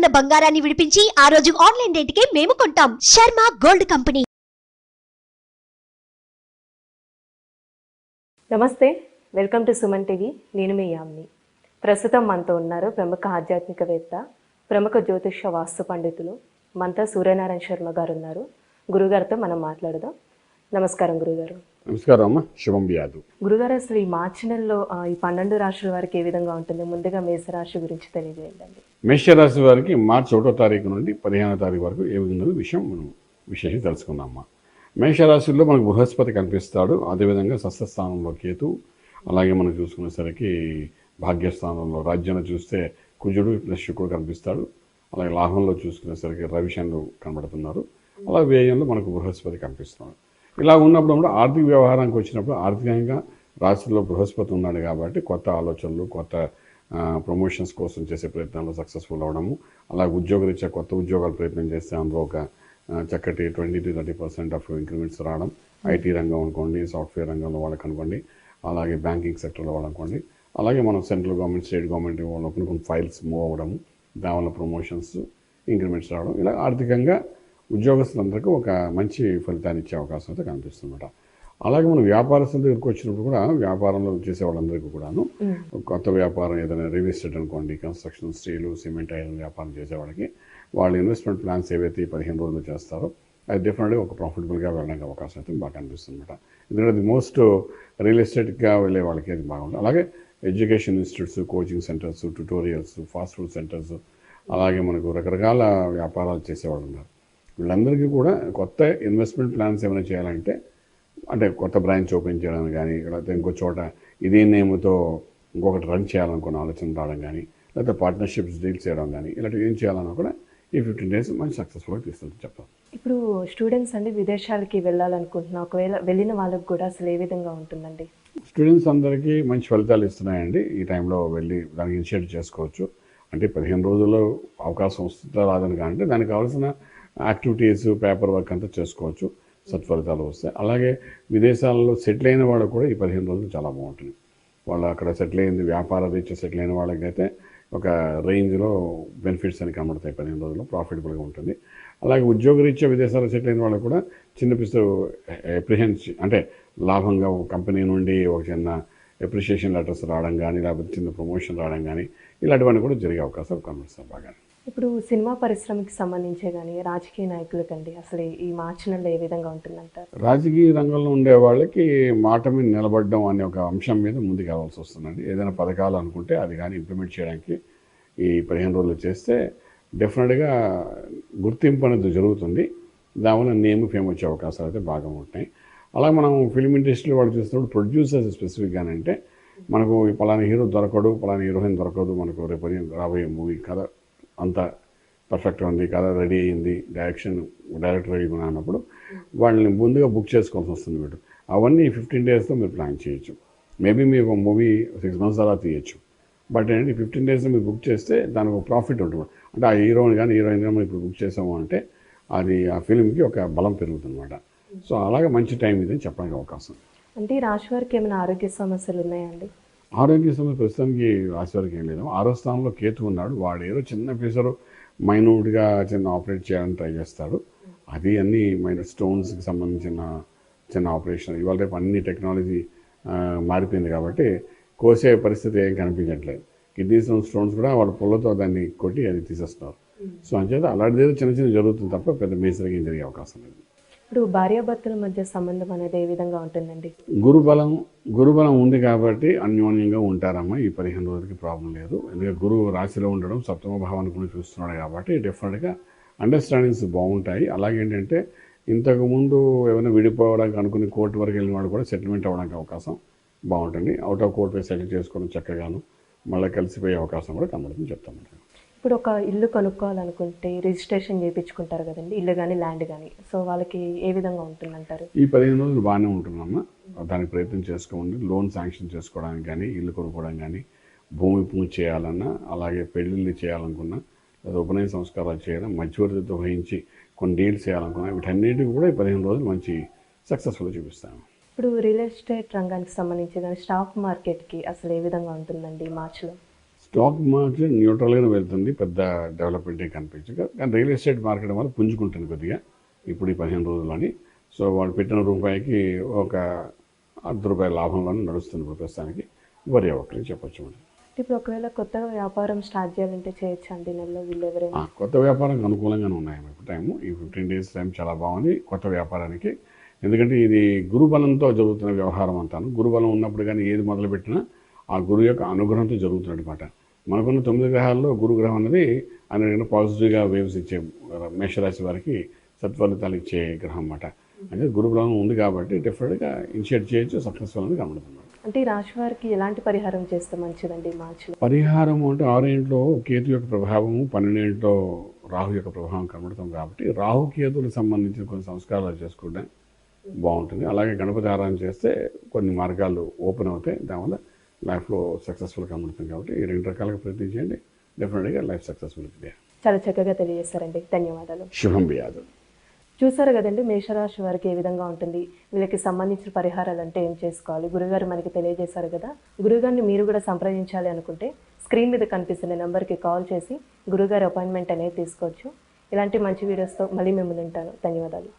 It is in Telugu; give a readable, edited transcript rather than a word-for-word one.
ఉన్న బంగారాన్ని విడిపించి ఆ రోజు ఆన్లైన్ రేటుకే మేము కొంటాం. Sharma gold company. నమస్తే, వెల్కమ్ టు సుమన్ టీవీ. నేను మీ యామ్ని. ప్రస్తుతం మనతో ఉన్నారు ప్రముఖ ఆధ్యాత్మికవేత్త, ప్రముఖ జ్యోతిష వాస్తు పండితులు మనతో సూర్యనారాయణ శర్మ గారు ఉన్నారు. గురుగారితో మనం మాట్లాడదాం. నమస్కారం గురుగారు. నమస్కారం అమ్మ, శుభం వ్యాధు. గురుగారు, అసలు ఈ మార్చి నెలలో ఈ 12 రాశుల వారికి ఏ విధంగా ఉంటుంది? ముందుగా మేషరాశి గురించి తెలియజేయండి. మేషరాశి వారికి మార్చి 1వ తారీఖు నుండి 15వ తారీఖు వరకు ఏ విధంగా విషయం మనం విశేషం తెలుసుకుందామమ్మా. మేషరాశిలో మనకు బృహస్పతి కనిపిస్తాడు. అదేవిధంగా షష్ఠస్థానంలో కేతు, అలాగే మనం చూసుకునేసరికి భాగ్యస్థానంలో రాజ్యంలో చూస్తే కుజుడు ప్లస్ శుక్రుడు కనిపిస్తాడు. అలాగే లాభంలో చూసుకునేసరికి రవిశనుడు కనబడుతున్నారు. అలాగే వ్యయంలో మనకు బృహస్పతి కనిపిస్తున్నాడు. ఇలా ఉన్నప్పుడు కూడా ఆర్థిక వ్యవహారానికి వచ్చినప్పుడు ఆర్థికంగా రాశిలో బృహస్పతి ఉన్నాడు కాబట్టి కొత్త ఆలోచనలు, కొత్త ప్రమోషన్స్ కోసం చేసే ప్రయత్నాలు సక్సెస్ఫుల్ అవ్వడము, అలాగే ఉద్యోగరీత్యా కొత్త ఉద్యోగాలు ప్రయత్నం చేస్తే అందులో ఒక చక్కటి 20-30% ఆఫ్ ఇంక్రిమెంట్స్ రావడం. ఐటీ రంగం అనుకోండి, సాఫ్ట్వేర్ రంగంలో వాళ్ళకి అనుకోండి, అలాగే బ్యాంకింగ్ సెక్టర్లో వాళ్ళు అనుకోండి, అలాగే మనం సెంట్రల్ గవర్నమెంట్, స్టేట్ గవర్నమెంట్ వాళ్ళు కొన్ని ఫైల్స్ మూవ్ అవ్వడము, దానివల్ల ప్రమోషన్స్, ఇంక్రిమెంట్స్ రావడం, ఇలా ఆర్థికంగా ఉద్యోగస్తులందరికీ ఒక మంచి ఫలితాన్ని ఇచ్చే అవకాశం అయితే కనిపిస్తుందన్నమాట. అలాగే మనం వ్యాపారస్తుల దగ్గరికి వచ్చినప్పుడు కూడా వ్యాపారంలో చేసే వాళ్ళందరికీ కూడాను కొత్త వ్యాపారం ఏదైనా రియల్ ఎస్టేట్ అనుకోండి, కన్స్ట్రక్షన్, స్టీలు, సిమెంట్, ఐరన్ వ్యాపారం చేసేవాళ్ళకి వాళ్ళ ఇన్వెస్ట్మెంట్ ప్లాన్స్ ఏవైతే 15 రోజులు చేస్తారో అది డెఫినెట్గా ఒక ప్రాఫిటబుల్గా వెళ్ళడానికి అవకాశం అయితే బాగా కనిపిస్తుంది అనమాట. ఎందుకంటే అది మోస్ట్ రియల్ ఎస్టేట్గా వెళ్ళే వాళ్ళకి అది బాగుంటుంది. అలాగే education institutes, coaching centres, tutorials, fast food centres, అలాగే మనకు రకరకాల వ్యాపారాలు చేసేవాళ్ళు ఉన్నారు. వీళ్ళందరికీ కూడా కొత్త ఇన్వెస్ట్మెంట్ ప్లాన్స్ ఏమైనా చేయాలంటే, అంటే కొత్త బ్రాంచ్ ఓపెన్ చేయడం కానీ, లేకపోతే ఇంకో చోట ఇదే నేమ్తో ఇంకొకటి రన్ చేయాలనుకున్న ఆలోచన రావడం కానీ, లేకపోతే పార్ట్నర్షిప్స్ డీల్స్ చేయడం కానీ, ఇలాంటివి ఏం చేయాలన్నా కూడా ఈ 15 days మంచి సక్సెస్ఫుల్గా తీసుకుంటుంది చెప్తాను. ఇప్పుడు స్టూడెంట్స్ అండి విదేశాలకి వెళ్ళాలనుకుంటున్నా, ఒకవేళ వెళ్ళిన వాళ్ళకి కూడా అసలు ఏ విధంగా ఉంటుందండి? స్టూడెంట్స్ అందరికీ మంచి ఫలితాలు ఇస్తున్నాయండి. ఈ టైంలో వెళ్ళి దానికి ఇనిషియేట్ చేసుకోవచ్చు. అంటే 15 రోజుల్లో అవకాశం వస్తుందా రాదని కానీ దానికి కావాల్సిన యాక్టివిటీస్, పేపర్ వర్క్ అంతా చేసుకోవచ్చు. సత్ఫలితాలు వస్తాయి. అలాగే విదేశాలలో సెటిల్ అయిన వాళ్ళకు కూడా ఈ 15 రోజులు చాలా బాగుంటుంది. వాళ్ళు అక్కడ సెటిల్ అయింది, వ్యాపార రీత్యా సెటిల్ అయిన వాళ్ళకైతే ఒక రేంజ్లో బెనిఫిట్స్ అని కనబడతాయి. 15 రోజుల్లో ప్రాఫిటబుల్గా ఉంటుంది. అలాగే ఉద్యోగరీత్యా విదేశాల్లో సెటిల్ అయిన వాళ్ళకు కూడా చిన్న పిస్తు ఎప్రిహెన్షన్, అంటే లాభంగా కంపెనీ నుండి ఒక చిన్న అప్రిషియేషన్ లెటర్స్ రావడం కానీ, లేకపోతే చిన్న ప్రమోషన్ రావడం కానీ, ఇలాంటివన్నీ కూడా జరిగే అవకాశాలు కనిపిస్తాయి బాగా. ఇప్పుడు సినిమా పరిశ్రమకి సంబంధించే కానీ రాజకీయ నాయకులకండి అసలు ఈ మార్చి నెలలో ఏ విధంగా ఉంటుందంటారు? రాజకీయ రంగంలో ఉండే వాళ్ళకి మాట మీద నిలబడడం అనే ఒక అంశం మీద ముందుకు వెళ్ళాల్సి వస్తుందండి. ఏదైనా పథకాలు అనుకుంటే అది కానీ ఇంప్లిమెంట్ చేయడానికి ఈ 15 రోజులు చేస్తే డెఫినెట్గా గుర్తింపు అనేది జరుగుతుంది. దానివల్ల నేమ్ ఫేమ్ వచ్చే అవకాశాలు అయితే బాగా ఉంటాయి. అలాగే మనం ఫిల్మ్ ఇండస్ట్రీలో వాళ్ళు చూస్తున్నప్పుడు ప్రొడ్యూసర్స్ స్పెసిఫిక్గానే అంటే మనకు పలానా హీరో దొరకడు, పలానా హీరోయిన్ దొరకదు, మనకు రేపు రాబోయే మూవీ కథ అంత పర్ఫెక్ట్గా ఉంది, కథ రెడీ అయింది, డైరెక్టర్ రెడీ అన్నప్పుడు వాళ్ళని ముందుగా బుక్ చేసుకోవాల్సి వస్తుంది. మీరు అవన్నీ 15 daysలో మీరు ప్లాన్ చేయొచ్చు. మేబీ మీకు ఒక మూవీ 6 months అలా తీయచ్చు. బట్ ఏంటంటే 15 daysలో మీరు బుక్ చేస్తే దానికి ఒక ప్రాఫిట్ ఉంటుంది. అంటే ఆ హీరోని కానీ హీరోయిన్ కానీ ఇప్పుడు బుక్ చేసాము అంటే అది ఆ ఫిల్మ్కి ఒక బలం పెరుగుతుంది అనమాట. సో అలాగే మంచి టైం ఇదని చెప్పడానికి అవకాశం. అంటే ఈ రాశి వారికి ఏమైనా ఆరోగ్య సమస్యలు ఉన్నాయండి? ఆరోగ్య సమస్య ప్రస్తుతానికి రాశి వారికి ఏం లేదు. 6వ స్థానంలో కేతు ఉన్నాడు. వాడు ఏదో చిన్న ఫీజరు మైన్యూట్గా చిన్న ఆపరేట్ చేయాలని ట్రై చేస్తాడు. అది అన్ని స్టోన్స్కి సంబంధించిన చిన్న ఆపరేషన్. ఇవాళ రేపు అన్ని టెక్నాలజీ మారిపోయింది కాబట్టి కోసే పరిస్థితి ఏం కనిపించట్లేదు. కిడ్నీ స్టోన్స్ కూడా వాళ్ళ పుల్లతో దాన్ని కొట్టి అది తీసేస్తున్నారు. సో అంచేత అలాంటిది ఏదో చిన్న జరుగుతుంది తప్ప పెద్ద మేజర్గా ఏం జరిగే అవకాశం లేదు. ఇప్పుడు భార్యాభర్తల మధ్య సంబంధం అనేది ఏ విధంగా ఉంటుందండి? గురుబలం ఉంది కాబట్టి అన్యోన్యంగా ఉంటారమ్మా. ఈ 15 రోజులకి ప్రాబ్లం లేదు. ఎందుకంటే గురువు రాశిలో ఉండడం, సప్తమ భావాన్ని కూడా చూస్తున్నాడు కాబట్టి డెఫినెట్గా అండర్స్టాండింగ్స్ బాగుంటాయి. అలాగే ఏంటంటే ఇంతకుముందు ఏమైనా విడిపోవడానికి అనుకుని కోర్టు వరకు వెళ్ళిన వాళ్ళు కూడా సెటిల్మెంట్ అవ్వడానికి అవకాశం బాగుంటుంది. అవుట్ ఆఫ్ కోర్ట్ సెటిల్ చేసుకోవడం చక్కగాను మళ్ళీ కలిసిపోయే అవకాశం కూడా కనబడుతుంది చెప్తామంటారు. ఇప్పుడు ఒక ఇల్లు కొనుక్కోవాలనుకుంటే రిజిస్ట్రేషన్ చేయించుకుంటారు కదండి, ఇల్లు కానీ ల్యాండ్ కానీ. సో వాళ్ళకి ఏ విధంగా ఉంటుందంటారు? ఈ 15 రోజులు బాగానే ఉంటుందమ్మా. దానికి ప్రయత్నం చేసుకోండి. లోన్ శాంక్షన్ చేసుకోవడానికి కానీ, ఇల్లు కొనుక్కోవడం కానీ, భూమి పూజ చేయాలన్నా, అలాగే పెళ్ళిళ్ళు చేయాలనుకున్నా, లేదా ఉపనయన సంస్కారాలు చేయడం, మధ్యవర్తితో వహించి కొన్ని డీల్స్ చేయాలనుకున్నా, వీటన్నిటికీ కూడా ఈ 15 రోజులు మంచి సక్సెస్ఫుల్గా చూపిస్తాను. ఇప్పుడు రియల్ ఎస్టేట్ రంగానికి సంబంధించి కానీ స్టాక్ మార్కెట్కి అసలు ఏ విధంగా ఉంటుందండి మార్చిలో? స్టాక్ మార్కెట్ న్యూట్రల్గానే వెళ్తుంది, పెద్ద డెవలప్మెంట్ ఏం కనిపించదు. కానీ రియల్ ఎస్టేట్ మార్కెట్ వల్ల పుంజుకుంటుంది కొద్దిగా ఇప్పుడు ఈ 15 రోజుల్లోని. సో వాళ్ళు పెట్టిన రూపాయికి ఒక ₹10 లాభంలోనే నడుస్తుంది ప్రస్తుతానికి. వరి అవ్వకని చెప్పొచ్చు మనం. ఇప్పుడు ఒకవేళ కొత్తగా వ్యాపారం స్టార్ట్ చేయాలంటే చేయొచ్చు అండి నెలలో వీళ్ళు ఎవరైనా? కొత్త వ్యాపారానికి అనుకూలంగానే ఉన్నాయి ఇప్పుడు టైము. ఈ 15 డేస్ టైం చాలా బాగుంది కొత్త వ్యాపారానికి. ఎందుకంటే ఇది గురుబలంతో జరుగుతున్న వ్యవహారం అంతాను. గురుబలం ఉన్నప్పుడు కానీ ఏది మొదలుపెట్టినా ఆ గురువు యొక్క అనుగ్రహంతో జరుగుతున్నమాట. మనకున్న 9 గ్రహాల్లో గురుగ్రహం అనేది అన్నిటికన్నా పాజిటివ్గా వేవ్స్ ఇచ్చే మేషరాశి వారికి సత్ఫలితాలు ఇచ్చే గ్రహం అన్నమాట. అంటే గురుబలం ఉంది కాబట్టి డెఫినెట్గా ఇనిషియేట్ చేయొచ్చు, సక్సెస్ఫుల్ అనేది కనబడుతుంది. అంటే ఈ రాశి వారికి ఎలాంటి పరిహారం చేస్తే మంచిదండి మార్చిలో? పరిహారం అంటే 6 ఇంట్లో కేతు యొక్క ప్రభావము, 12 ఇంట్లో రాహు యొక్క ప్రభావం కనబడుతుంది కాబట్టి రాహు కేతులకు సంబంధించిన కొన్ని సంస్కారాలు చేసుకుంటే బాగుంటుంది. అలాగే గణపతి ఆరాధన చేస్తే కొన్ని మార్గాలు ఓపెన్ అవుతాయి, దానివల్ల లైఫ్లో సక్సెస్ఫుల్ కనబడుతుంది. కాబట్టి ఈ 2 రకాలుగా ప్రయత్నం చేయండి, డెఫినెట్గా లైఫ్ సక్సెస్ఫుల్ అవుతుంది. చాలా చక్కగా తెలియజేస్తారండి, ధన్యవాదాలు. శుభం బియాదు. చూసారు కదండి మేషరాశి వారికి ఏ విధంగా ఉంటుంది, వీళ్ళకి సంబంధించిన పరిహారాలు అంటే ఏం చేసుకోవాలి గురుగారు మనకి తెలియజేశారు కదా. గురుగారిని మీరు కూడా సంప్రదించాలి అనుకుంటే స్క్రీన్ మీద కనిపిస్తున్న నెంబర్కి కాల్ చేసి గురుగారి అపాయింట్మెంట్ అనేది తీసుకోవచ్చు. ఇలాంటి మంచి వీడియోస్తో మళ్ళీ మిమ్మల్ని ఉంటాను. ధన్యవాదాలు.